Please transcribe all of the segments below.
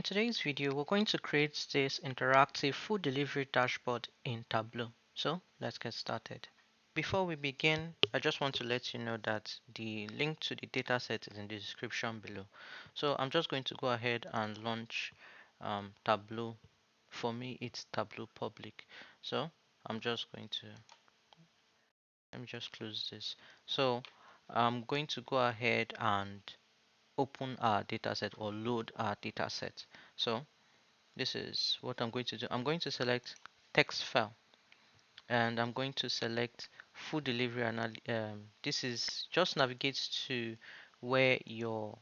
In today's video, we're going to create this interactive food delivery dashboard in Tableau. So let's get started. Before we begin, I just want to let you know that the link to the dataset is in the description below. So I'm just going to go ahead and launch Tableau. For me, it's Tableau Public. So I'm just going to, let me just close this. So I'm going to go ahead and open our dataset or load our dataset. So this is what I'm going to do. I'm going to select text file and I'm going to select food delivery this is just navigate to where your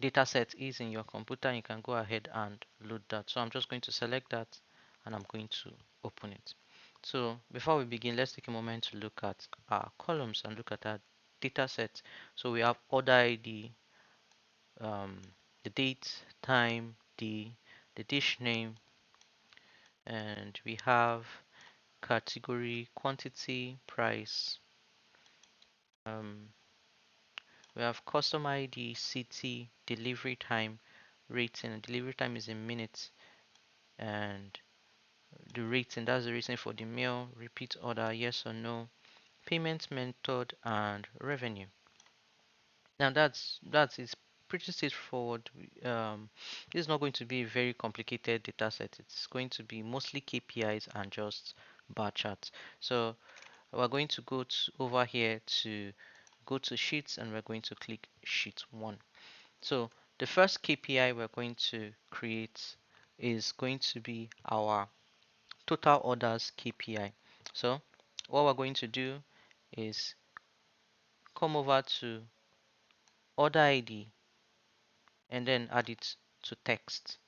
dataset is in your computer. You can go ahead and load that. So I'm just going to select that and I'm going to open it. So before we begin, let's take a moment to look at our columns and look at our dataset. So we have order ID, um, the date, time, the dish name, and we have category, quantity, price. Um, we have customer ID, city, delivery time, rating. Delivery time is in minutes, and the rating, that's the reason for the meal, repeat order, yes or no, payment method, and revenue. Now that's it's pretty straightforward. This is not going to be a very complicated data set. It's going to be mostly KPIs and just bar charts. So we're going to go to over here to go to sheets and we're going to click sheet 1. So the first KPI we're going to create is going to be our total orders KPI. So what we're going to do is come over to order ID and then add it to text.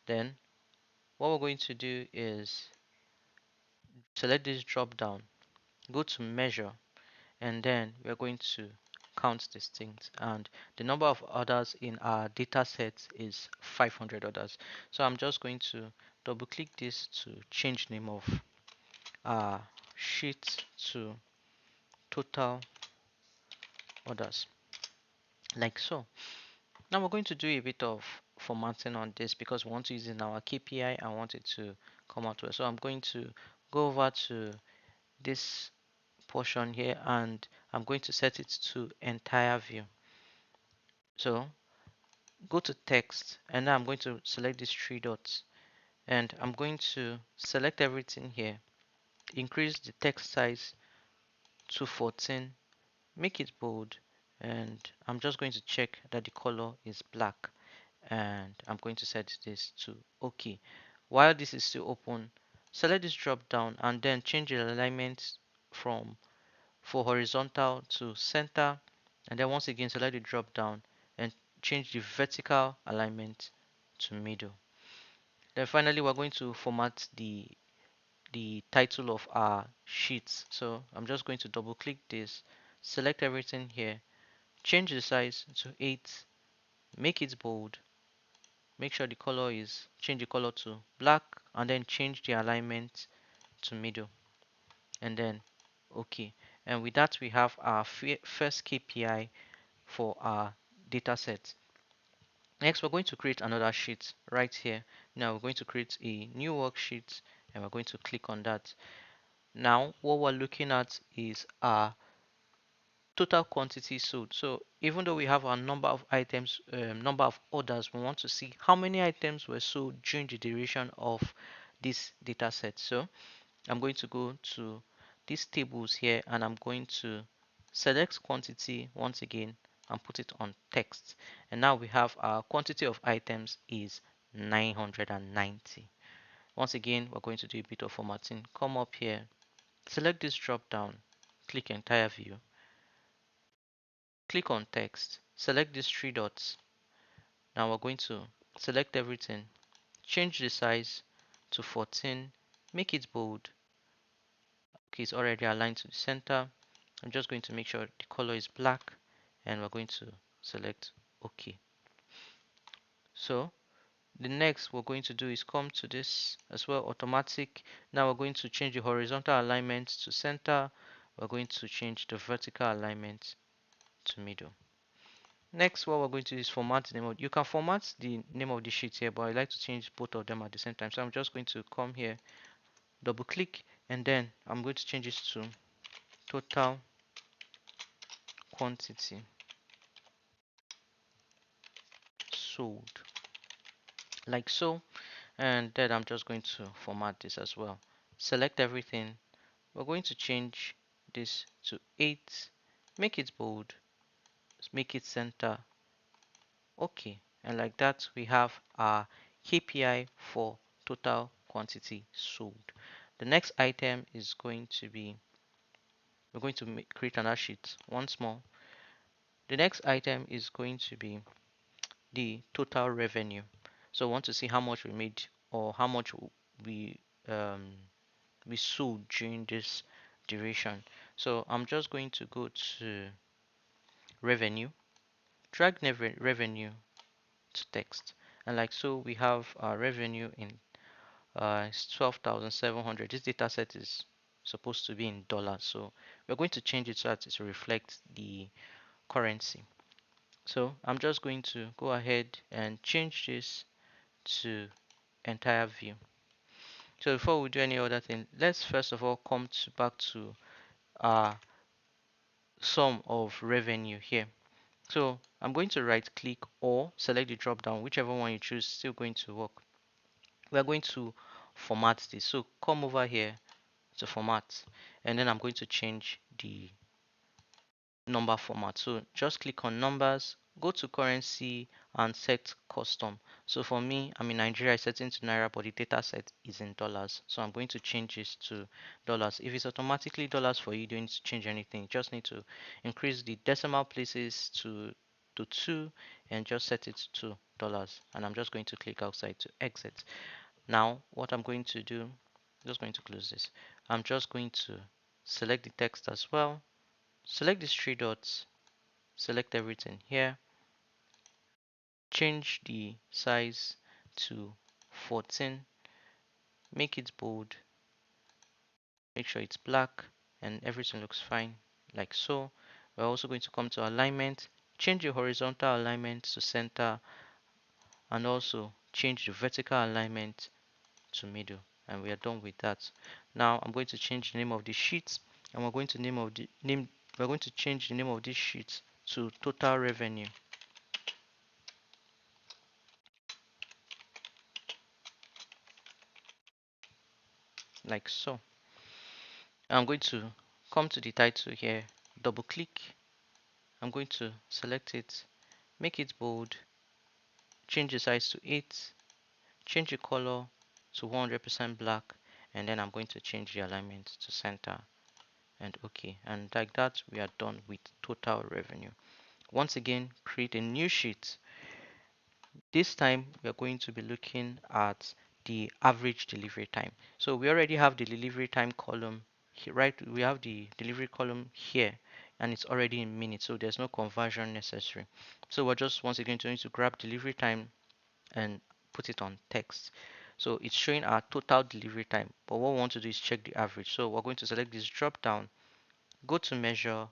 Then what we're going to do is select this drop down, go to measure, and then we're going to count these things, and the number of orders in our data set is 500 orders. So I'm just going to double click this to change name of our sheet to total orders, like so. Now we're going to do a bit of formatting on this because we want to use it in our KPI and want it to come out well. So I'm going to go over to this portion here and I'm going to set it to entire view. So go to text and now I'm going to select these three dots and I'm going to select everything here, increase the text size to 14, make it bold, and I'm just going to check that the color is black and I'm going to set this to OK. While this is still open, select this drop down and then change the alignment from for horizontal to center, and then once again select the drop down and change the vertical alignment to middle. Then finally we're going to format the title of our sheets. So I'm just going to double click this, select everything here, change the size to 8, make it bold, make sure the color is change the color to black, and then change the alignment to middle, and then OK. And with that we have our first KPI for our data set. Next, we're going to create another sheet right here. Now we're going to create a new worksheet and we're going to click on that. Now what we're looking at is our total quantity sold. So even though we have our number of items, number of orders, we want to see how many items were sold during the duration of this data set. So I'm going to go to these tables here and I'm going to select quantity once again and put it on text. And now we have our quantity of items is 990. Once again, we're going to do a bit of formatting. Come up here, select this drop down, click entire view, click on text, select these three dots. Now we're going to select everything, change the size to 14, make it bold. Okay, it's already aligned to the center. I'm just going to make sure the color is black and we're going to select OK. So the next we're going to do is come to this as well, automatic. Now we're going to change the horizontal alignment to center. We're going to change the vertical alignment to middle. Next, what we're going to do is format the name of. You can format the name of the sheet here, but I like to change both of them at the same time. So I'm just going to come here, double click, and then I'm going to change it to total quantity sold, like so. And then I'm just going to format this as well. Select everything. We're going to change this to 8, make it bold, make it center. Okay, and like that we have our KPI for total quantity sold. The next item is going to be, we're going to create another sheet once more. The next item is going to be the total revenue. So I want to see how much we made, or how much we um, we sold during this duration. So I'm just going to go to revenue, drag revenue to text, and like so we have our revenue in it's 12,700. This data set is supposed to be in dollars, so we're going to change it so that it reflects the currency. So I'm just going to go ahead and change this to entire view. So before we do any other thing, let's first of all come back to our sum of revenue here. So I'm going to right click or select the drop down, whichever one you choose, still going to work. We are going to format this. So come over here to format, and then I'm going to change the number format. So just click on numbers, go to currency and set custom. So for me, I'm in Nigeria, I set into Naira, but the data set is in dollars. So I'm going to change this to dollars. If it's automatically dollars for you, you don't need to change anything. You just need to increase the decimal places to 2 and just set it to dollars. And I'm just going to click outside to exit. Now, what I'm going to do, I'm just going to close this. I'm just going to select the text as well. Select these three dots, select everything here, change the size to 14, make it bold, make sure it's black, and everything looks fine, like so. We're also going to come to alignment, change the horizontal alignment to center, and also change the vertical alignment to middle, and we are done with that. Now I'm going to change the name of the sheet, and we're going to change the name of this sheet to total revenue, like so. I'm going to come to the title here, double click. I'm going to select it, make it bold, change the size to 8, change the color to 100% black, and then I'm going to change the alignment to center and OK. And like that, we are done with total revenue. Once again, create a new sheet. This time we are going to be looking at the average delivery time. So we already have the delivery time column here, right? We have the delivery column here and it's already in minutes, so there's no conversion necessary. So we're just once again going to grab delivery time and put it on text. So it's showing our total delivery time, but what we want to do is check the average. So we're going to select this drop down, go to measure,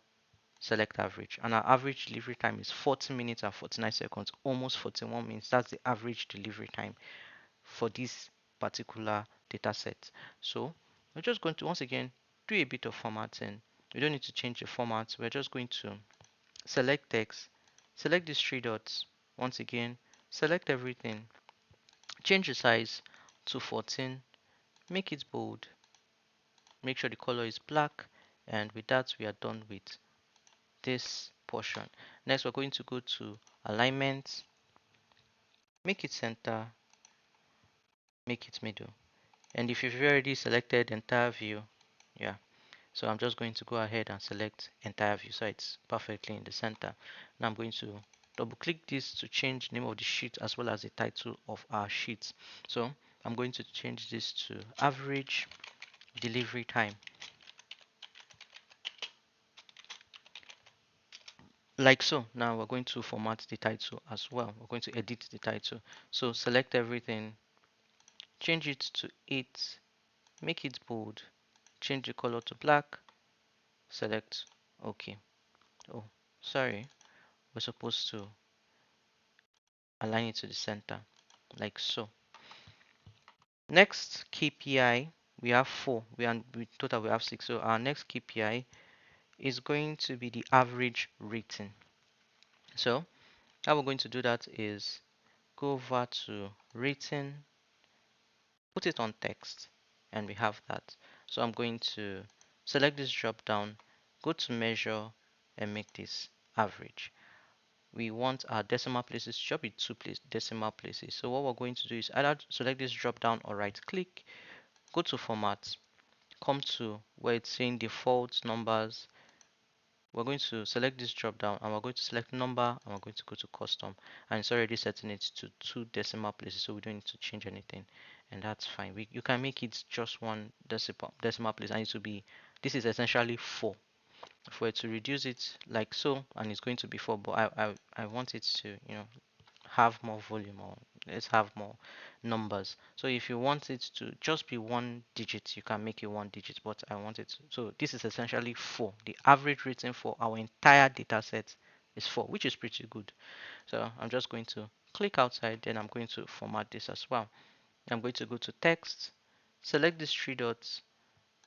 select average, and our average delivery time is 40 minutes and 49 seconds, almost 41 minutes. That's the average delivery time for this particular data set. So we're just going to once again do a bit of formatting. We don't need to change the format. We're just going to select text, select these three dots, once again select everything, change the size to 14, make it bold, make sure the color is black, and with that we are done with this portion. Next, we're going to go to alignment, make it center, make it middle. And if you've already selected entire view, yeah, so I'm just going to go ahead and select entire view so it's perfectly in the center. Now I'm going to double click this to change the name of the sheet as well as the title of our sheet. So I'm going to change this to average delivery time, like so. Now we're going to format the title as well. We're going to edit the title. So select everything, change it to 8, make it bold, change the color to black, select OK. Oh, sorry, we're supposed to align it to the center, like so. Next KPI, we have four. We total we have six. So our next KPI is going to be the average rating. So how we're going to do that is go over to rating, put it on text, and we have that. So I'm going to select this drop down, go to measure, and make this average. We want our decimal places to be two decimal places. So what we're going to do is either select this drop down or right click, go to format, come to where it's saying default numbers. We're going to select this drop down and we're going to select number and we're going to go to custom, and it's already setting it to two decimal places, so we don't need to change anything, and that's fine. You can make it just one decimal place, and it will be, this is essentially 4. For it to reduce it like so, and it's going to be 4, but I want it to, have more volume, or let's have more numbers. So if you want it to just be one digit, you can make it one digit, but I want it to, so this is essentially 4. The average rating for our entire data set is 4, which is pretty good. So I'm just going to click outside, then I'm going to format this as well. I'm going to go to text, select these 3 dots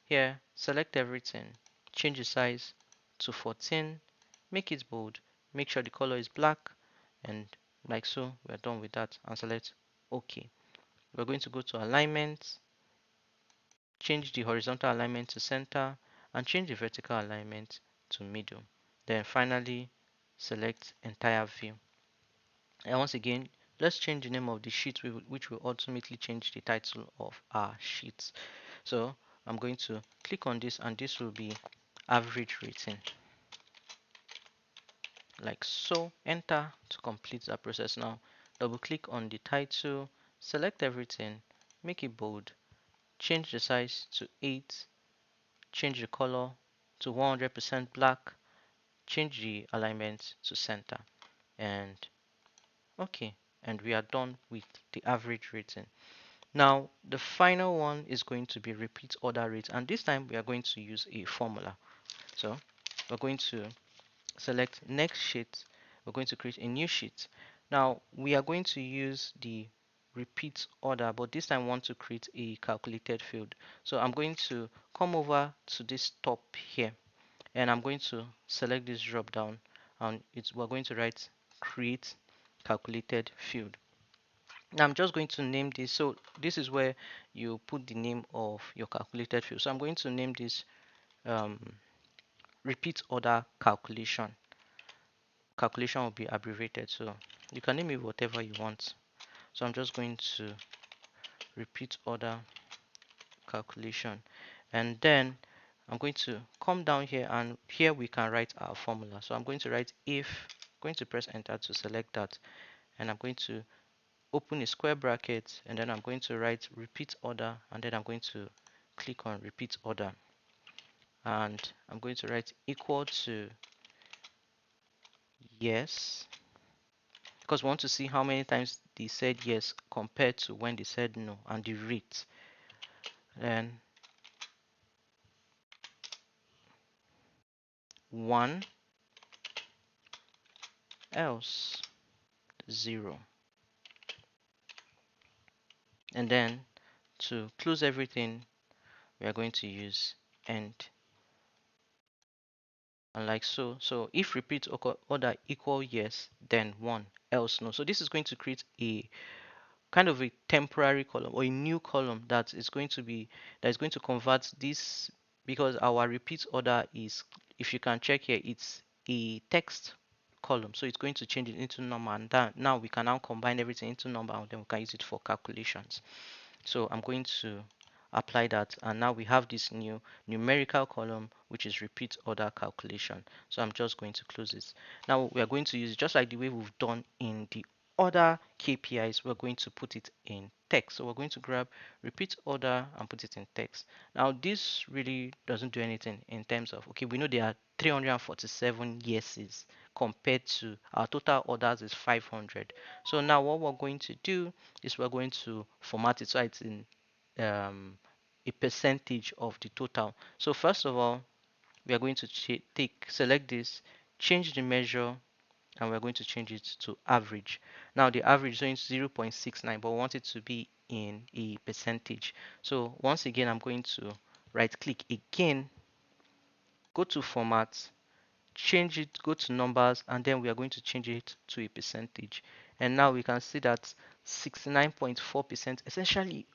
here, select everything, change the size to 14, make it bold, make sure the color is black, and like so, we're done with that, and select OK. We're going to go to alignment, change the horizontal alignment to center, and change the vertical alignment to middle. Then finally, select entire view. And once again, let's change the name of the sheet, which will ultimately change the title of our sheets. So I'm going to click on this, and this will be average rating, like so. Enter to complete that process. Now double click on the title, select everything, make it bold, change the size to 8, change the color to 100% black, change the alignment to center, and okay, and we are done with the average rating. Now the final one is going to be repeat order rate, and this time we are going to use a formula. So we're going to select next sheet. We're going to create a new sheet. Now we are going to use the repeat order, but this time I want to create a calculated field. So I'm going to come over to this top here, and I'm going to select this drop down, and we're going to write create calculated field. Now I'm just going to name this. So this is where you put the name of your calculated field. So I'm going to name this um, repeat order calculation. Calculation will be abbreviated, so you can name it whatever you want. So I'm just going to repeat order calculation, and then I'm going to come down here, and here we can write our formula. So I'm going to write if, going to press enter to select that, and I'm going to open a square bracket, and then I'm going to write repeat order, and then I'm going to click on repeat order, and I'm going to write equal to yes, because we want to see how many times they said yes compared to when they said no, and the rate. Then 1, else 0. And then to close everything, we are going to use end, and like so. So if repeat order equal yes, then 1, else no. So this is going to create a kind of a temporary column, or a new column that is going to convert this, because our repeat order is, if you can check here, it's a text column, so it's going to change it into number, and that now we can now combine everything into number, and then we can use it for calculations. So I'm going to apply that, and now we have this new numerical column, which is repeat order calculation. So I'm just going to close this. Now we are going to use it just like the way we've done in the other KPIs. We're going to put it in text. So we're going to grab repeat order and put it in text. Now this really doesn't do anything in terms of, okay, we know there are 347 yeses compared to our total orders is 500. So now what we're going to do is we're going to format it so it's in a percentage of the total. So first of all, we are going to select this, change the measure, and we're going to change it to average. Now the average is 0.69, but we want it to be in a percentage. So once again, I'm going to right click again, go to format, change it, go to numbers, and then we are going to change it to a percentage. And now we can see that 69.4%, essentially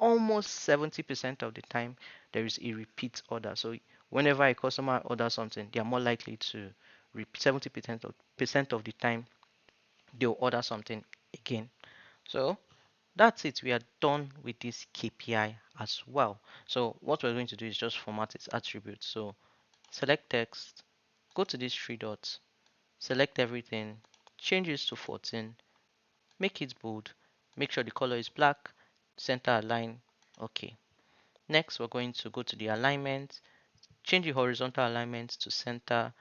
almost 70% of the time, there is a repeat order. So whenever a customer orders something, they are more likely to repeat 70% of the time they'll order something again. So that's it. We are done with this KPI as well. So what we're going to do is just format its attributes. So select text, go to these three dots, select everything, change this to 14, make it bold, make sure the color is black, center align, okay. Next, we're going to go to the alignment, change the horizontal alignment to center,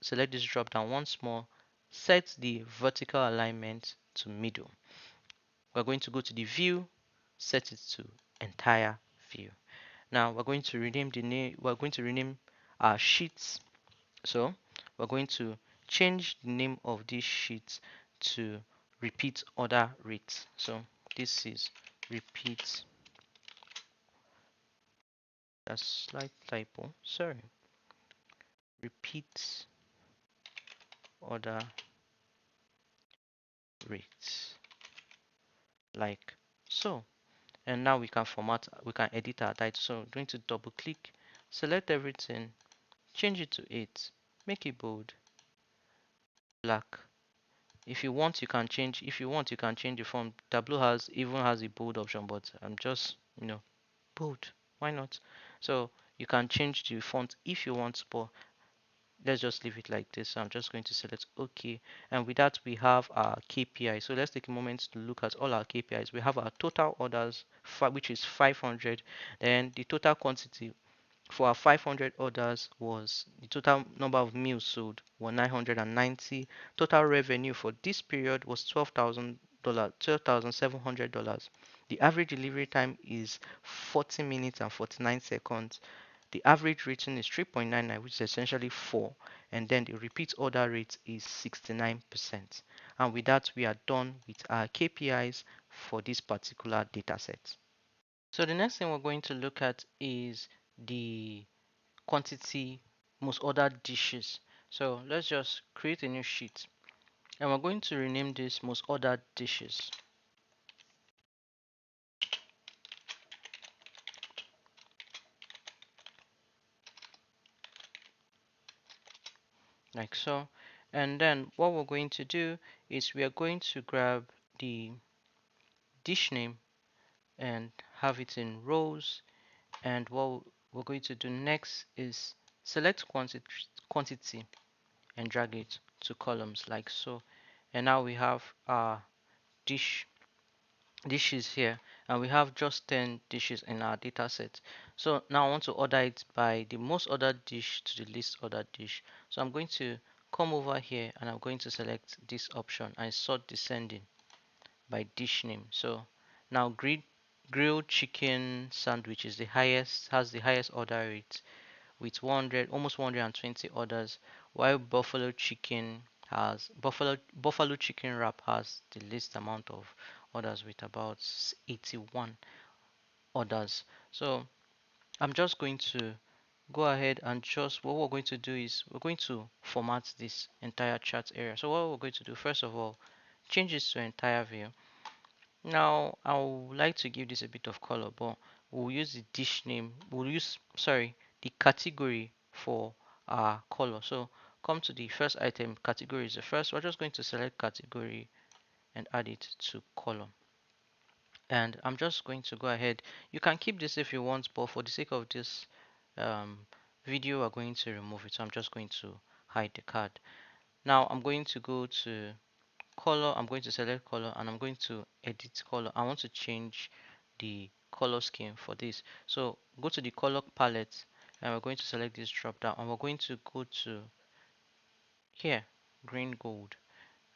select this drop down once more, set the vertical alignment to middle. We're going to go to the view, set it to entire view. Now we're going to rename the name, we're going to rename our sheets. So we're going to change the name of this sheet to repeat order rates. So this is repeat, a slight typo, sorry, repeat order rates, like so. And now we can format, we can edit our title. So I'm going to double click, select everything, change it to 8, make it bold, black. If you want, you can change. If you want, you can change the font. Tableau has even has a bold option, but I'm just bold. Why not? So you can change the font if you want, but let's just leave it like this. So I'm just going to select OK, and with that we have our KPI. So let's take a moment to look at all our KPIs. We have our total orders, which is 500, then the total quantity for our 500 orders was the total number of meals sold were 990. Total revenue for this period was $12,700. The average delivery time is 40 minutes and 49 seconds. The average rating is 3.99, which is essentially 4, and then the repeat order rate is 69%. And with that, we are done with our KPIs for this particular data set. So the next thing we're going to look at is the quantity most ordered dishes. So let's just create a new sheet, and we're going to rename this most ordered dishes, like so. And then what we're going to do is we are going to grab the dish name and have it in rows. And what we're going to do next is select quantity and drag it to columns, like so. And now we have our dish dishes here, and we have just 10 dishes in our data set. So now I want to order it by the most ordered dish to the least ordered dish. So I'm going to come over here and I'm going to select this option and sort descending by dish name. So now grilled chicken sandwich is the highest, has the highest order rate with 100, almost 120 orders, while buffalo chicken wrap has the least amount of orders with about 81 orders. So I'm just going to go ahead and just what we're going to do is we're going to format this entire chart area. So what we're going to do, first of all, change this to entire view. Now I would like to give this a bit of color, but we'll use the dish name, we'll use, sorry, the category for our color. So come to the first item, category is the first. We're just going to select category and add it to color. And I'm just going to go ahead. You can keep this if you want, but for the sake of this um, video, we're going to remove it. So I'm just going to hide the card. Now I'm going to go to color. I'm going to select color and I'm going to edit color. I want to change the color scheme for this. So go to the color palette and we're going to select this drop down and we're going to go to here, green gold,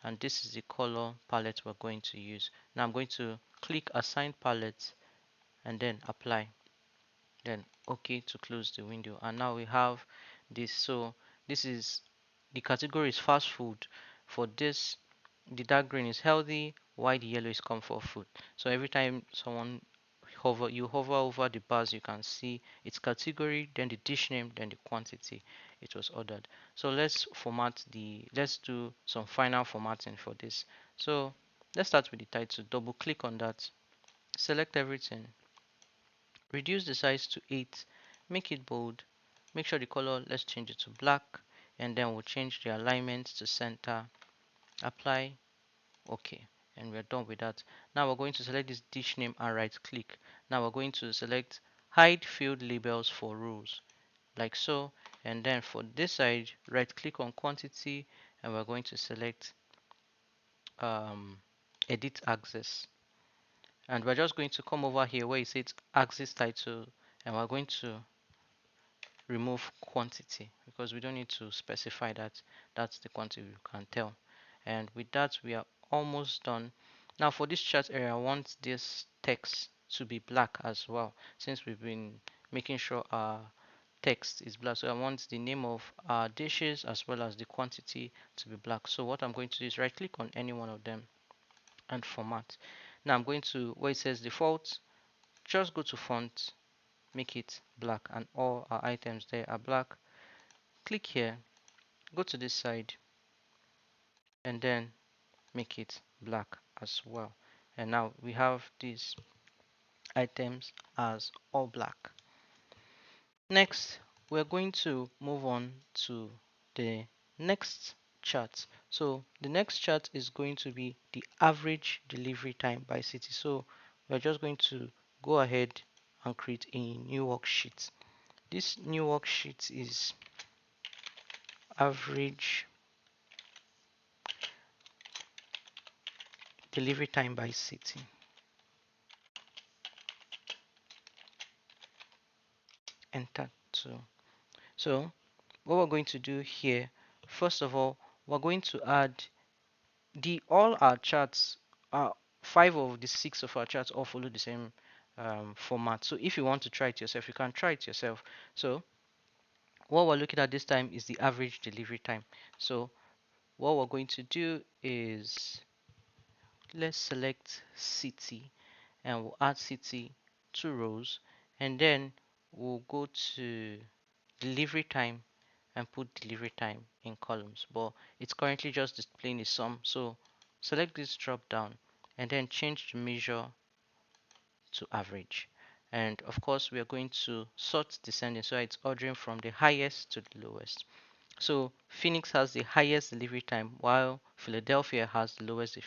and this is the color palette we're going to use. Now I'm going to click assign palette and then apply, then OK to close the window. And now we have this. So this is the category is fast food, for this, the dark green is healthy, while the yellow is comfort food. So every time someone hover over the bars, you can see its category, then the dish name, then the quantity it was ordered. So let's do some final formatting for this. So let's start with the title. Double click on that, select everything, reduce the size to 8, make it bold, make sure the color, let's change it to black, and then we'll change the alignment to center, apply, okay, and we're done with that. Now we're going to select this dish name and right click. Now we're going to select hide field labels for rows, like so, and then for this side, right click on quantity, and we're going to select um, edit axis, and we're just going to come over here where it says axis title, and we're going to remove quantity because we don't need to specify that that's the quantity you can tell. And with that, we are almost done. Now for this chart area, I want this text to be black as well, since we've been making sure our text is black. So I want the name of our dishes as well as the quantity to be black. So what I'm going to do is right click on any one of them and format. Now I'm going to where it says default, just go to font, make it black, and all our items there are black. Click here, go to this side, and then make it black as well. And now we have these items as all black. Next, we're going to move on to the next chart. So the next chart is going to be the average delivery time by city. So we're just going to go ahead and create a new worksheet. This new worksheet is average delivery time by city. Enter 2. So what we're going to do here, first of all, we're going to add the all our charts, 5 of the 6 of our charts all follow the same format. So if you want to try it yourself, you can try it yourself. So what we're looking at this time is the average delivery time. So what we're going to do is let's select city, and we'll add city 2 rows, and then we'll go to delivery time and put delivery time in columns, but it's currently just displaying a sum. So select this drop down and then change the measure to average. And of course, we are going to sort descending, so it's ordering from the highest to the lowest. So Phoenix has the highest delivery time, while Philadelphia has the lowest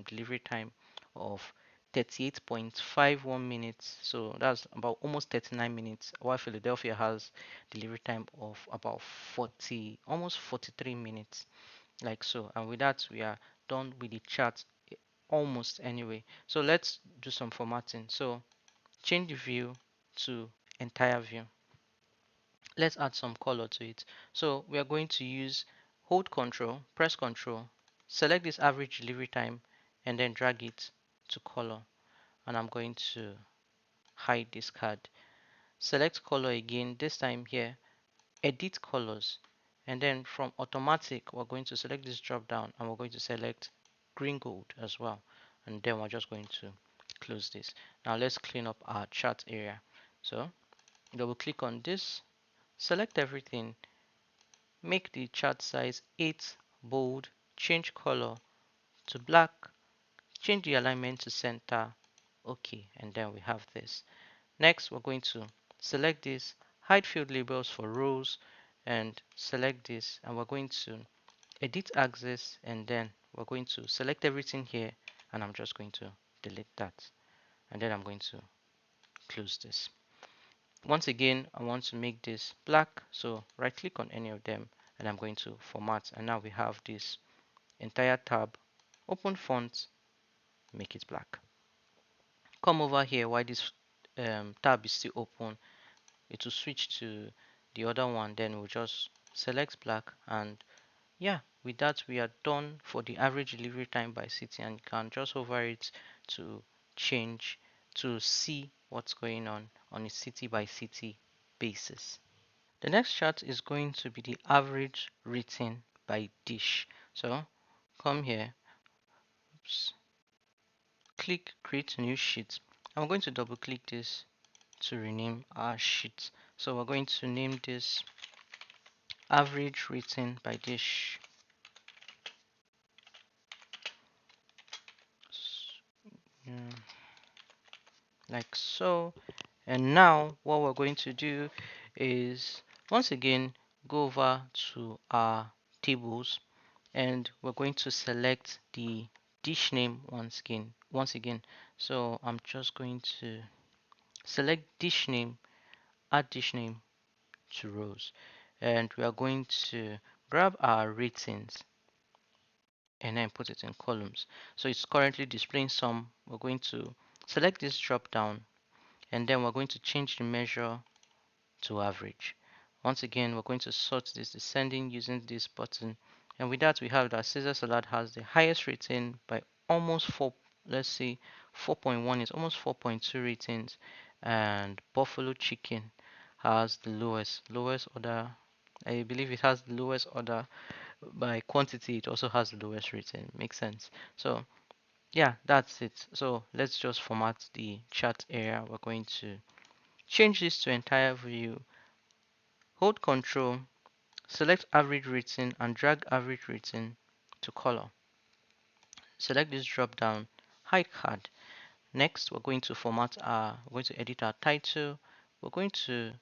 delivery time of 38.51 minutes. So that's about almost 39 minutes, while Philadelphia has delivery time of about 40, almost 43 minutes, like so. And with that, we are done with the chart almost anyway. So let's do some formatting. So change the view to entire view. Let's add some color to it. So we are going to use hold control, press control, select this average delivery time, and then drag it to color. And I'm going to hide this card. Select color again, this time here, edit colors. And then from automatic, we're going to select this drop down and we're going to select green gold as well. And then we're just going to close this. Now let's clean up our chart area. So double click on this, select everything, make the chart size 8 bold, change color to black, change the alignment to center, okay, and then we have this. Next, we're going to select this, hide field labels for rows, and select this, and we're going to edit axis, and then we're going to select everything here, and I'm just going to delete that, and then I'm going to close this. Once again, I want to make this black, so right click on any of them, and I'm going to format, and now we have this entire tab, open font, make it black. Come over here while this tab is still open, it will switch to the other one, then we'll just select black, and yeah, with that we are done for the average delivery time by city, and you can just hover it to change to see what's going on a city by city basis. The next chart is going to be the average rating by dish. So come here, oops, click create new sheet. I'm going to double click this to rename our sheet. So we're going to name this average written by dish. Mm, like so. And now what we're going to do is once again go over to our tables, and we're going to select the dish name once again. So I'm just going to select dish name, add dish name to rows, and we are going to grab our ratings and then put it in columns. So it's currently displaying some. We're going to select this drop down, and then we're going to change the measure to average. Once again, we're going to sort this descending using this button. And with that, we have that Caesar salad has the highest rating by almost 4, let's say 4.1 is almost 4.2 ratings. And buffalo chicken has the lowest order. I believe it has the lowest order by quantity. It also has the lowest rating. Makes sense. So yeah, that's it. So let's just format the chat area. We're going to change this to entire view. Hold Control, select average rating and drag average rating to color. Select this drop down, hide card. Next, we're going to we're going to edit our title. We're going to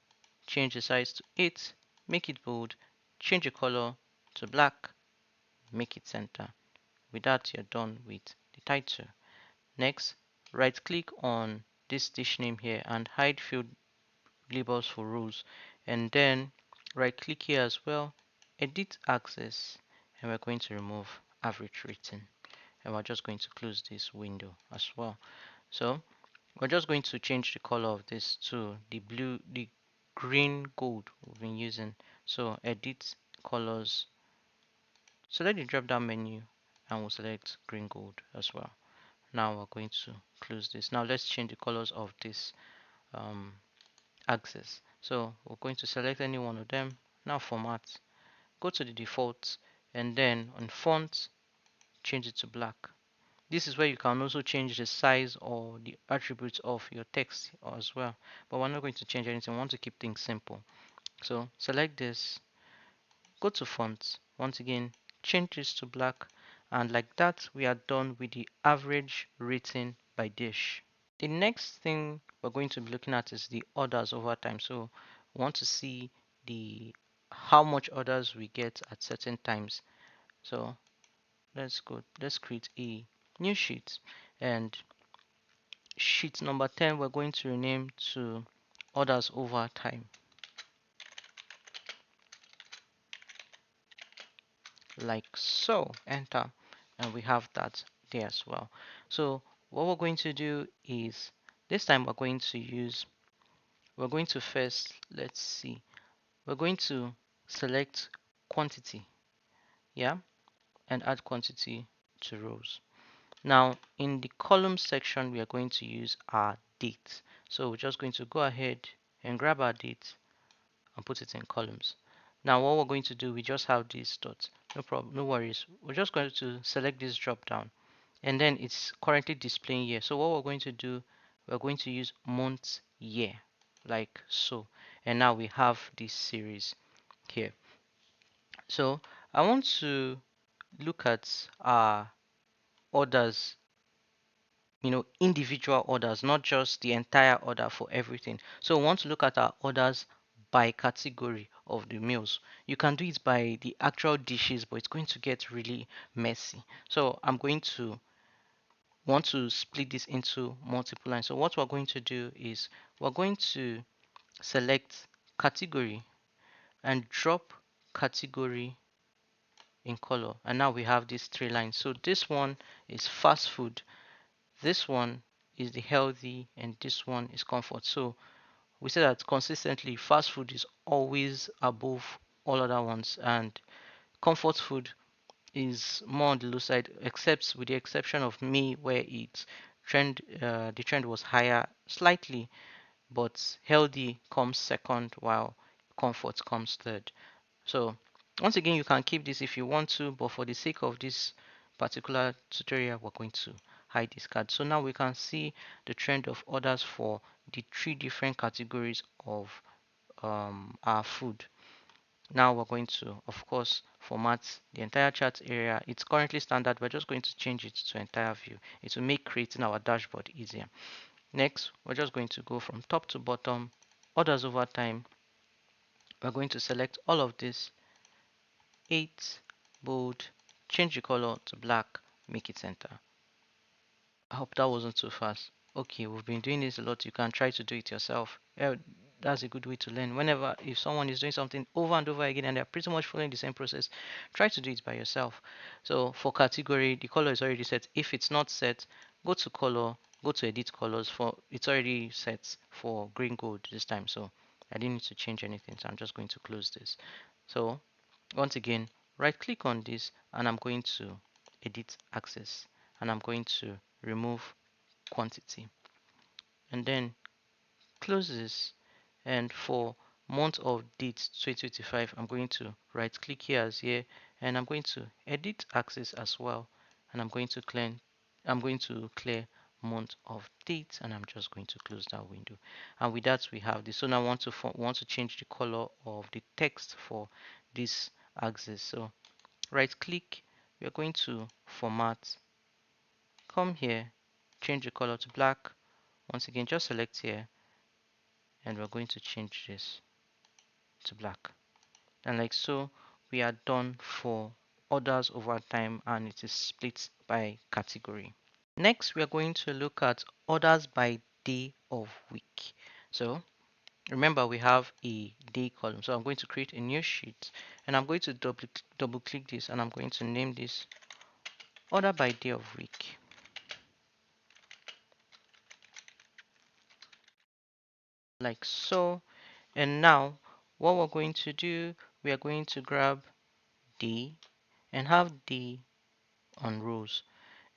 change the size to 8, make it bold, change the color to black, make it center. With that, you're done with the title. Next, right click on this dish name here and hide field labels for rows, and then right click here as well, edit axis, and we're going to remove average rating, and we're just going to close this window as well. So we're just going to change the color of this to the green gold we've been using. So edit colors, select the drop down menu, and we'll select green gold as well. Now we're going to close this. Now let's change the colors of this um, axis. So we're going to select any one of them. Now format, go to the default, and then on font, change it to black. This is where you can also change the size or the attributes of your text as well. But we're not going to change anything. We want to keep things simple. So select this, go to font. Once again, change this to black. And like that, we are done with the average rating by dish. The next thing we're going to be looking at is the orders over time. So we want to see the how much orders we get at certain times. So let's create a new sheet, and sheet number 10 we're going to rename to orders over time, like so. Enter, and we have that there as well. So what we're going to do is this time we're going to first, let's see, we're going to select quantity, yeah, and add quantity to rows. Now in the column section, we are going to use our date. So we're just going to go ahead and grab our date and put it in columns. Now what we're going to do, we just have these dots. No problem, no worries. We're just going to select this drop down, and then it's currently displaying year. So what we're going to do, we're going to use month year, like so. And now we have this series here. So I want to look at our orders, individual orders, not just the entire order for everything. So we want to look at our orders by category of the meals. You can do it by the actual dishes, but it's going to get really messy. So I'm going to want to split this into multiple lines. So what we're going to do is we're going to select category and drop category in color, and now we have these 3 lines. So this one is fast food, this one is the healthy, and this one is comfort. So we say that consistently fast food is always above all other ones, and comfort food is more on the low side, except with the exception of me where the trend was higher slightly, but healthy comes second while comfort comes third. So once again, you can keep this if you want to, but for the sake of this particular tutorial, we're going to hide this card. So now we can see the trend of orders for the three different categories of our food. Now we're going to, of course, format the entire chart area. It's currently standard. We're just going to change it to entire view. It will make creating our dashboard easier. Next, we're just going to go from top to bottom, orders over time. We're going to select all of this, 8, bold, change the color to black, make it center. I hope that wasn't too fast. Okay, we've been doing this a lot. You can try to do it yourself. Yeah, that's a good way to learn. Whenever, if someone is doing something over and over again and they're pretty much following the same process, try to do it by yourself. So for category, the color is already set. If it's not set, go to color, go to edit colors. For it's already set for green gold this time. So I didn't need to change anything. So I'm just going to close this. So once again, right click on this and I'm going to edit access and I'm going to remove quantity and then close this. And for month of date 2025, I'm going to right click here as here and I'm going to edit access as well and I'm going to clear month of date and I'm just going to close that window. And with that we have this. So now I want to change the color of the text for this axis. So right click, we are going to format, come here, change the color to black. Once again, just select here and we're going to change this to black. And like so, we are done for orders over time and it is split by category. Next, we are going to look at orders by day of week. So remember we have a day column. So I'm going to create a new sheet and I'm going to double click this and I'm going to name this order by day of week. Like so. And now what we're going to do, we are going to grab day and have day on rows.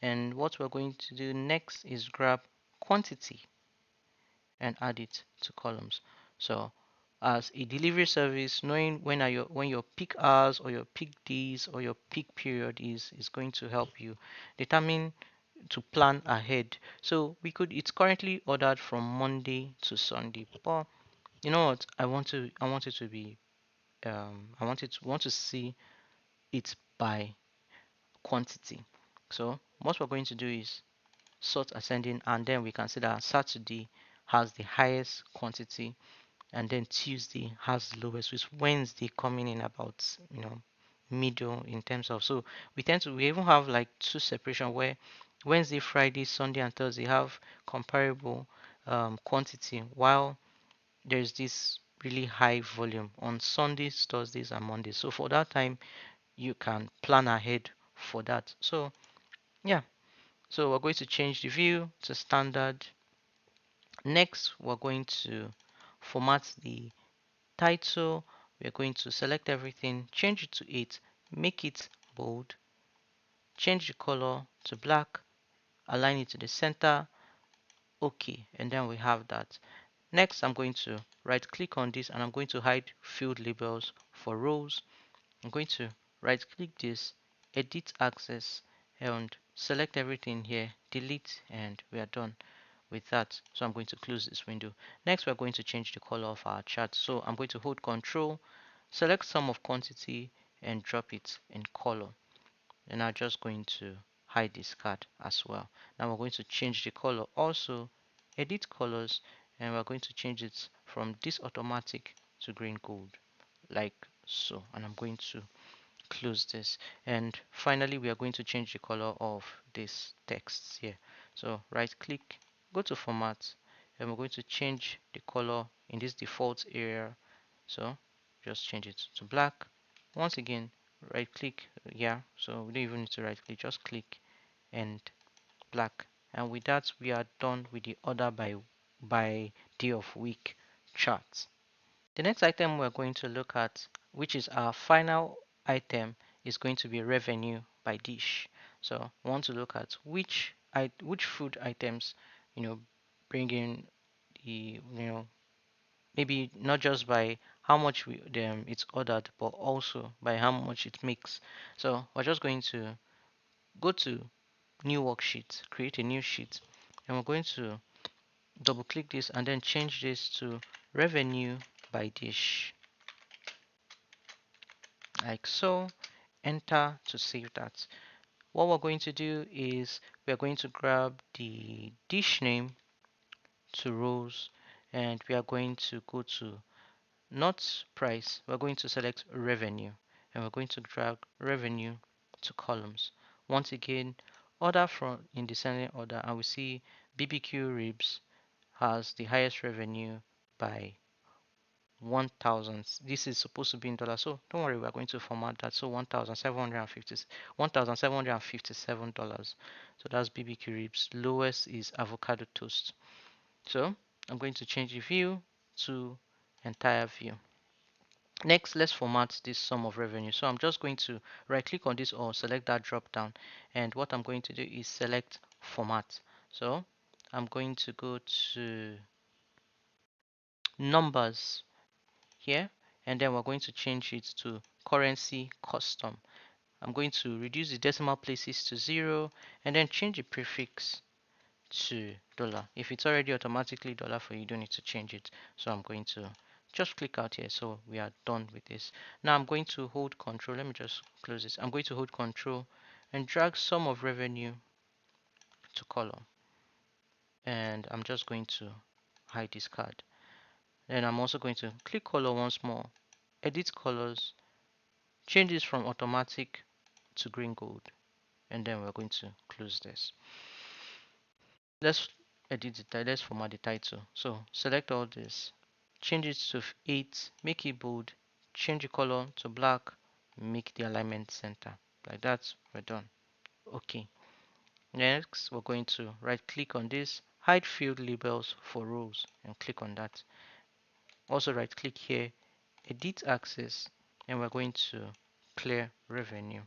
And what we're going to do next is grab quantity and add it to columns. So as a delivery service, knowing when your peak hours or your peak days or your peak period is going to help you determine to plan ahead. So it's currently ordered from Monday to Sunday, but you know what? I want it to be want to see it by quantity. So what we're going to do is sort ascending and then we can see that Saturday has the highest quantity and then Tuesday has the lowest, with Wednesday coming in about middle in terms of. So we even have like two separation where Wednesday, Friday, Sunday and Thursday have comparable quantity, while there's this really high volume on Sundays, Thursdays and Mondays. So for that time you can plan ahead for that. So yeah, so we're going to change the view to standard. Next, we're going to format the title. We're going to select everything, change it to 8, make it bold, change the color to black, align it to the center, okay, and then we have that. Next, I'm going to right click on this and I'm going to hide field labels for rows. I'm going to right click this, edit access and select everything here, delete, and we are done with that. So I'm going to close this window. Next, we're going to change the color of our chart. So I'm going to hold Control, select sum of quantity and drop it in color. And I'm just going to hide this card as well. Now we're going to change the color also, edit colors, and we're going to change it from this automatic to green gold like so. And I'm going to close this, and finally we are going to change the color of this text here. So right click, go to format, and we're going to change the color in this default area. So just change it to black. Once again, right click, yeah, so we don't even need to right click, just click and black. And with that we are done with the order by day of week chart. The next item we're going to look at, which is our final item, is going to be revenue by dish. So we want to look at which food items, bring in the, maybe not just by how much it's ordered, but also by how much it makes. So we're just going to go to new worksheet, create a new sheet, and we're going to double click this and then change this to revenue by dish, like so. Enter to save that. What we're going to do is we're going to grab the dish name to rows, and we are going to go to not price, we're going to select revenue, and we're going to drag revenue to columns. Once again, order from in descending order, and we see BBQ ribs has the highest revenue by 1000. This is supposed to be in dollars, so don't worry, we're going to format that. So 1757 dollars. So that's BBQ ribs. Lowest is avocado toast. So I'm going to change the view to entire view. Next, let's format this sum of revenue. So I'm just going to right click on this or select that drop down, and what I'm going to do is select format. So I'm going to go to numbers here, and then we're going to change it to currency custom. I'm going to reduce the decimal places to 0 and then change the prefix to dollar. If it's already automatically dollar for you, you don't need to change it. So I'm going to just click out here. So we are done with this. Now I'm going to hold control. Let me just close this. I'm going to hold control and drag sum of revenue to column. And I'm just going to hide this card. Then I'm also going to click color once more, edit colors, change this from automatic to green gold, and then we're going to close this. Let's edit the title, let's format the title. So select all this, change it to 8, make it bold, change the color to black, make the alignment center. Like that, we're done. Okay. Next, we're going to right click on this, hide field labels for rows, and click on that. Also right click here, edit axis, and we're going to clear revenue,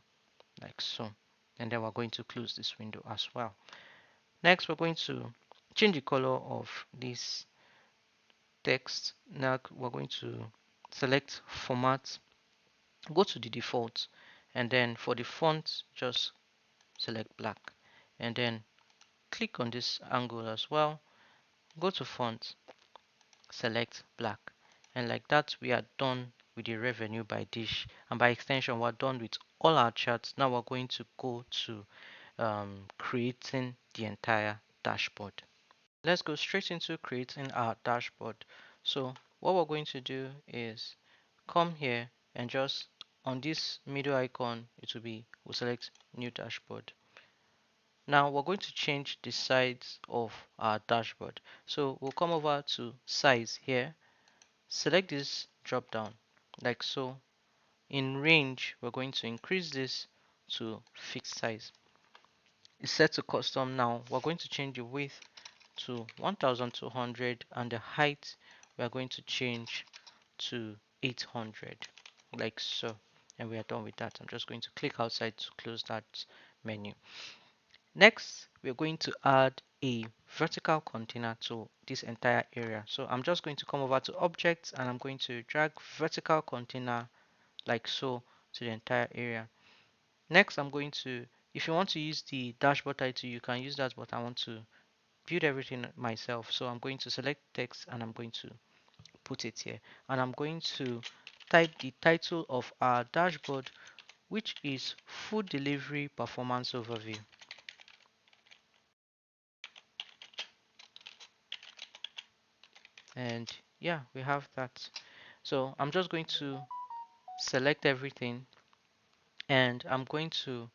like so. And then we're going to close this window as well. Next, we're going to change the color of this text. Now we're going to select format, go to the default, and then for the font, just select black. And then click on this angle as well, go to font, select black. And like that, we are done with the revenue by dish. And by extension, we're done with all our charts. Now we're going to go to creating the entire dashboard. Let's go straight into creating our dashboard. So what we're going to do is come here and just on this middle icon, it will be, we'll select new dashboard. Now we're going to change the size of our dashboard. So we'll come over to size here, select this drop down like so. In range, we're going to increase this to fixed size. It's set to custom now. We're going to change the width to 1200 and the height we are going to change to 800 like so, and we are done with that. I'm just going to click outside to close that menu. Next, we're going to add a vertical container to this entire area. So I'm just going to come over to objects and I'm going to drag vertical container like so to the entire area. Next, I'm going to, if you want to use the dashboard title, you can use that, but I want to build everything myself. So I'm going to select text and I'm going to put it here. And I'm going to type the title of our dashboard, which is Food Delivery Performance Overview. And yeah, we have that. So I'm just going to select everything and I'm going to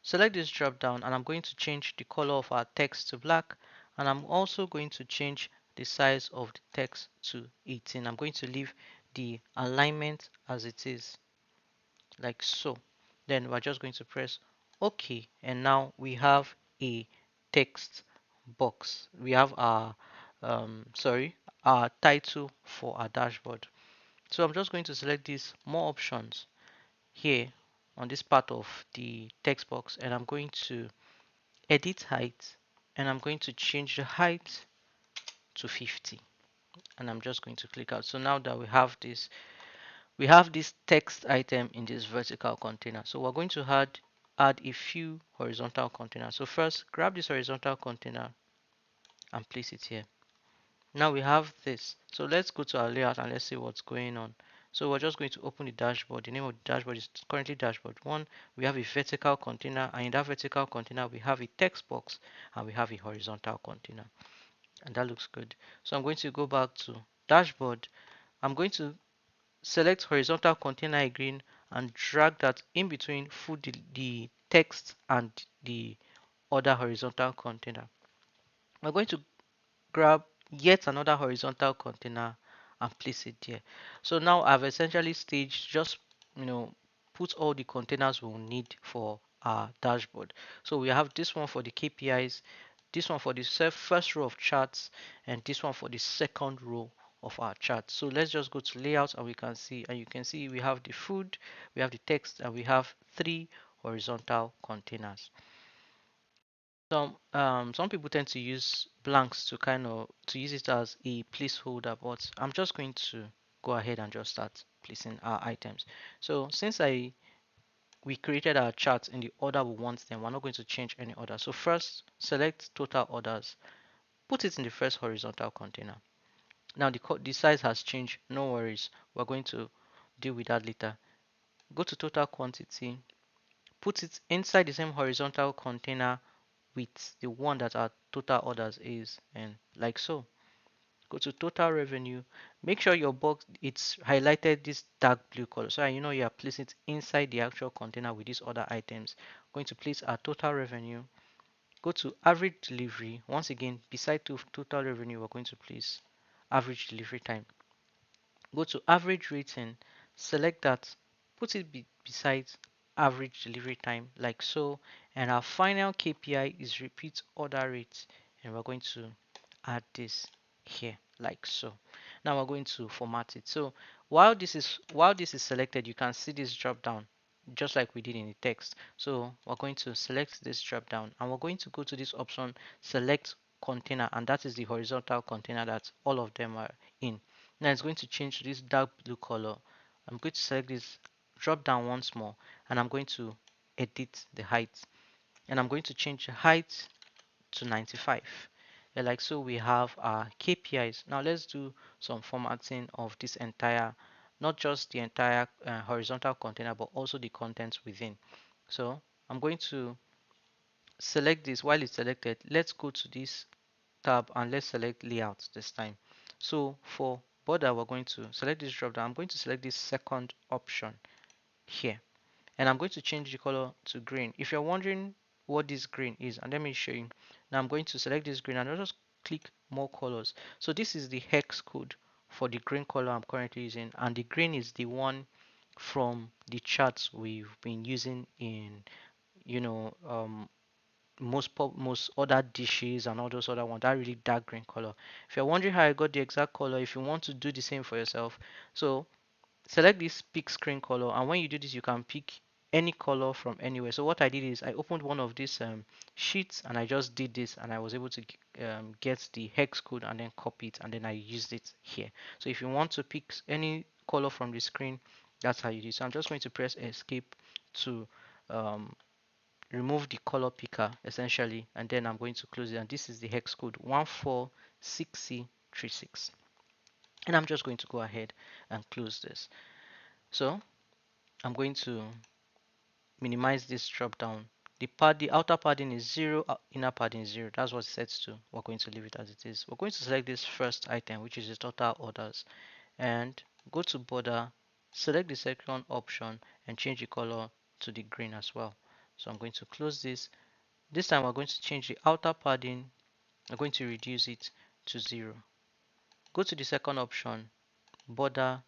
select this drop down and I'm going to change the color of our text to black, and I'm also going to change the size of the text to 18. I'm going to leave the alignment as it is like so. Then we're just going to press OK, and now we have a text box. We have our our title for our dashboard. So I'm just going to select these more options here on this part of the text box, and I'm going to edit height, and I'm going to change the height to 50, and I'm just going to click out. So now that we have this text item in this vertical container. So we're going to add add a few horizontal containers. So first, grab this horizontal container and place it here. Now we have this. So let's go to our layout and let's see what's going on. So we're just going to open the dashboard. The name of the dashboard is currently dashboard 1. We have a vertical container, and in that vertical container we have a text box and we have a horizontal container. And that looks good. So I'm going to go back to dashboard. I'm going to select horizontal container again and drag that in between the text and the other horizontal container. We're going to grab yet another horizontal container and place it there. So now I've essentially staged just put all the containers we'll need for our dashboard. So we have this one for the KPIs, this one for the first row of charts, and this one for the second row of our chart. So let's just go to layout and we can see, and you can see we have the food, we have the text, and we have 3 horizontal containers. Some people tend to use blanks to use it as a placeholder, but I'm just going to go ahead and just start placing our items. So since we created our charts in the order we want them, we're not going to change any order. So first, select total orders, put it in the first horizontal container. Now the size has changed, no worries. We're going to deal with that later. Go to total quantity, put it inside the same horizontal container with the one that our total orders is, and like so. Go to total revenue, make sure your box it's highlighted this dark blue color so you know you are placing it inside the actual container with these other items. Going to place our total revenue, go to average delivery. Once again, beside total revenue, we're going to place average delivery time. Go to average rating, select that, put it beside average delivery time like so, and our final KPI is repeat order rate, and we're going to add this here like so. Now we're going to format it. So while this is selected, you can see this drop down just like we did in the text. So we're going to select this drop down and we're going to go to this option, select container, and that is the horizontal container that all of them are in. Now it's going to change to this dark blue color. I'm going to select this drop down once more and I'm going to edit the height, and I'm going to change the height to 95. And like so we have our KPIs. Now let's do some formatting of this entire, not just the entire horizontal container but also the contents within. So I'm going to select this. While it's selected, let's go to this tab and let's select layout this time. So for border, we're going to select this drop down. I'm going to select this second option here, and I'm going to change the color to green. If you're wondering what this green is, and let me show you. Now I'm going to select this green and I'll just click more colors. So this is the hex code for the green color I'm currently using, and the green is the one from the charts we've been using in you know most other dishes and all those other ones, that really dark green color. If you're wondering how I got the exact color, if you want to do the same for yourself, so select this pick screen color, and when you do this you can pick any color from anywhere. So what I did is I opened one of these sheets and I just did this, and I was able to get the hex code and then copy it, and then I used it here. So if you want to pick any color from the screen, that's how you do it. So I'm just going to press escape to um, remove the color picker essentially, and then I'm going to close it, and this is the hex code 146C36, and I'm just going to go ahead and close this. So I'm going to minimize this drop down. The outer padding is 0, inner padding is 0. That's what it's set to. We're going to leave it as it is. We're going to select this first item, which is the total orders, and go to border, select the second option and change the color to the green as well. So I'm going to close this. This time we're going to change the outer padding. We're going to reduce it to 0. Go to the second option, border,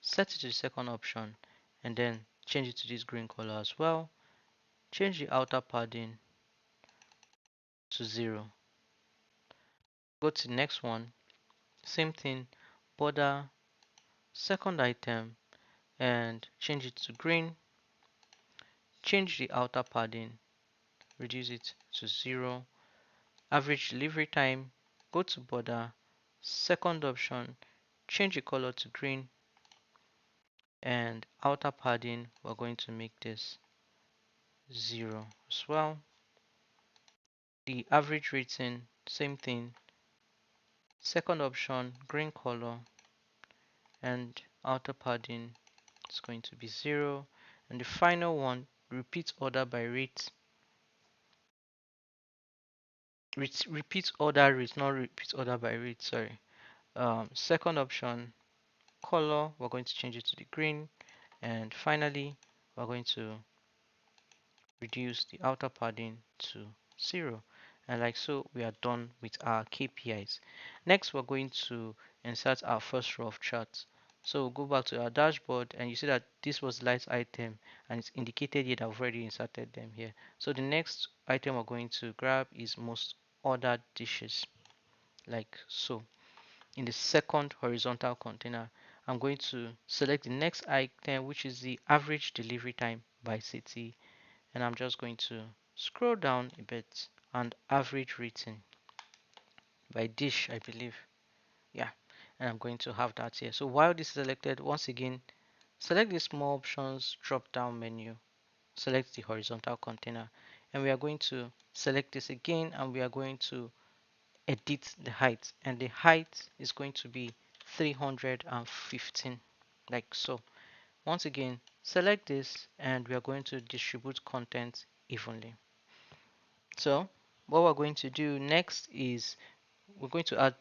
set it to the second option, and then change it to this green color as well. Change the outer padding to 0. Go to the next one, same thing, border, second item, and change it to green. Change the outer padding, reduce it to 0. Average delivery time, go to border, second option, change the color to green, and outer padding we're going to make this 0 as well. The average rating, same thing. Second option, green color, and outer padding is going to be 0. And the final one, repeat order by rate. Repeat order rate, not repeat order by rate, sorry. Second option, color, we're going to change it to the green. And finally, we're going to reduce the outer padding to 0. And like so, we are done with our KPIs. Next, we're going to insert our first row of charts. So we'll go back to our dashboard and you see that this was light item and it's indicated here that I've already inserted them here. So the next item we're going to grab is most ordered dishes, like so. In the second horizontal container, I'm going to select the next item, which is the average delivery time by city, and I'm just going to scroll down a bit and average rating by dish, I believe. Yeah, and I'm going to have that here. So while this is selected, once again, select the small options drop down menu, select the horizontal container, and we are going to select this again and we are going to edit the height, and the height is going to be 315, like so. Once again, select this and we are going to distribute content evenly. So what we're going to do next is we're going to add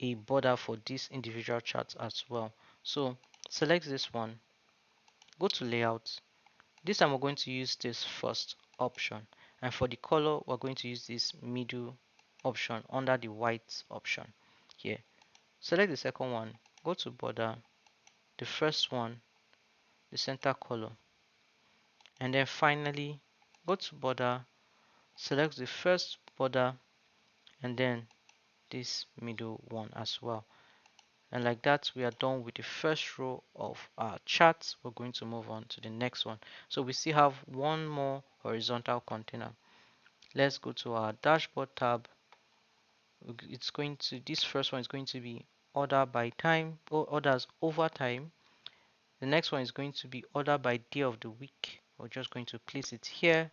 a border for this individual chart as well. So select this one, go to layout. This time we're going to use this first option, and for the color we're going to use this middle option under the white option here. Select the second one, go to border, the first one, the center color, and then finally go to border, select the first border, and then this middle one as well. And like that, we are done with the first row of our charts. We're going to move on to the next one. So we still have one more horizontal container. Let's go to our dashboard tab. It's going to, this first one is going to be order by time or orders over time. The next one is going to be order by day of the week. We're just going to place it here.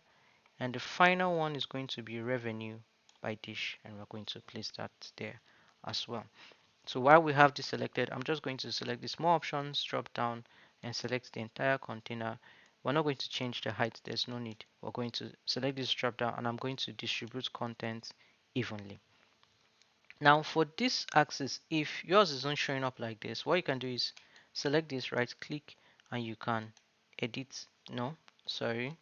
And the final one is going to be revenue by dish, and we're going to place that there as well. So while we have this selected, I'm just going to select the small options, drop down and select the entire container. We're not going to change the height, there's no need. We're going to select this drop down and I'm going to distribute content evenly. Now for this axis, if yours isn't showing up like this, what you can do is select this, right click, and you can edit, no, sorry,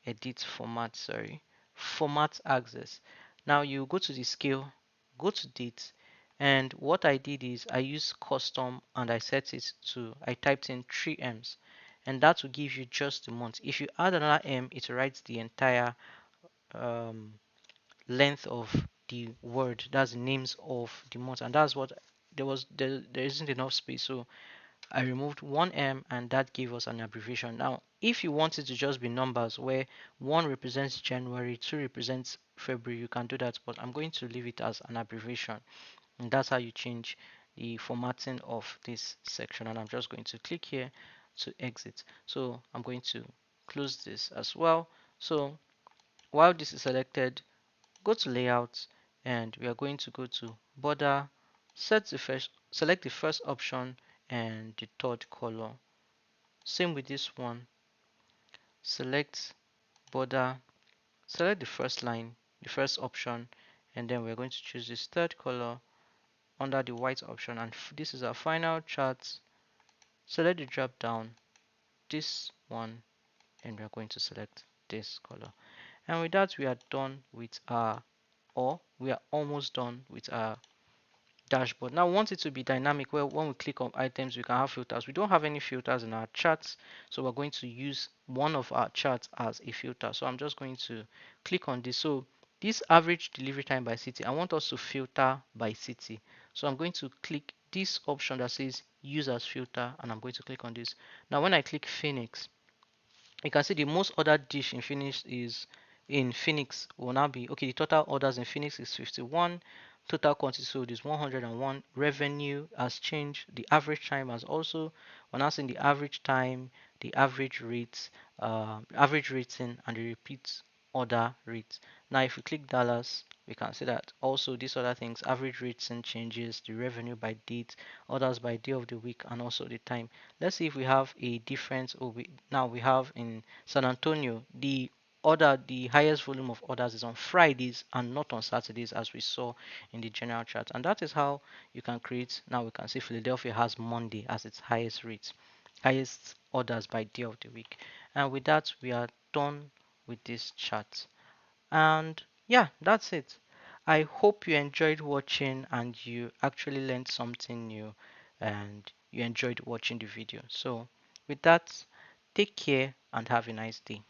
edit format, sorry, format axis. Now you go to the scale, go to date, and what I did is I used custom and I set it to, I typed in 3 M's, and that will give you just the month. If you add another M, it writes the entire um, length of the word, that's the names of the month, and that's what there isn't enough space, so I removed 1M and that gave us an abbreviation. Now, if you want it to just be numbers where 1 represents January, 2 represents February, you can do that, but I'm going to leave it as an abbreviation. And that's how you change the formatting of this section. And I'm just going to click here to exit. So I'm going to close this as well. So while this is selected, go to layout and we are going to go to border, select the first option and the third color. Same with this one, select border, select the first line, the first option, and then we're going to choose this third color under the white option, and this is our final chart. Select the drop down, this one, and we're going to select this color. And with that, we are done with our, or we are almost done with our dashboard. Now we want it to be dynamic where when we click on items we can have filters. We don't have any filters in our charts, so we're going to use one of our charts as a filter. So I'm just going to click on this. So this average delivery time by city, I want us to filter by city. So I'm going to click this option that says use as filter, and I'm going to click on this. Now when I click Phoenix, you can see the most ordered dish in Phoenix will now be, okay, the total orders in Phoenix is 51, total quantity sold is 101, revenue has changed, the average time has also, we're now seeing the average time, the average rates, average rating and the repeat order rate. Now, if we click dollars, we can see that also these other things, average rating changes, the revenue by date, orders by day of the week, and also the time. Let's see if we have a difference. Now we have in San Antonio, the highest volume of orders is on Fridays and not on Saturdays, as we saw in the general chart. And that is how you can create. Now we can see Philadelphia has Monday as its highest rate, highest orders by day of the week. And with that, we are done with this chart. And yeah, that's it. I hope you enjoyed watching and you actually learned something new and you enjoyed watching the video. So, with that, take care and have a nice day.